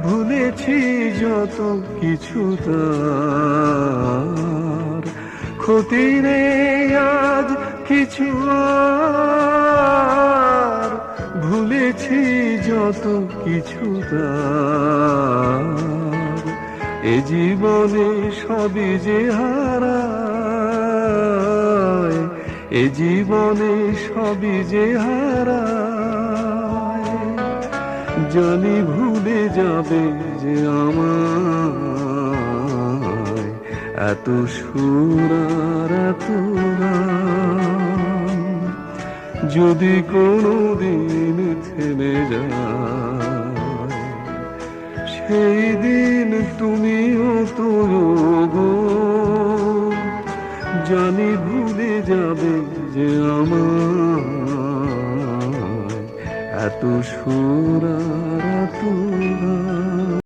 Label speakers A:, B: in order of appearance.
A: ভুলেছি যত কিছু তার, ক্ষতি নেই আজ কিছু আর। ভুলেছি যত কিছু তার, এ জীবনে সবই যে হারায়, এ জীবনে সবই যে হারায়। জানি ভুলে যাবে যে আমায়, এত সুর আর এত গান যদি কোনোদিন থেমে যায়, সেই দিন তুমিও তো গো। জানি ভুলে যাবে যে আমায়, এত সুর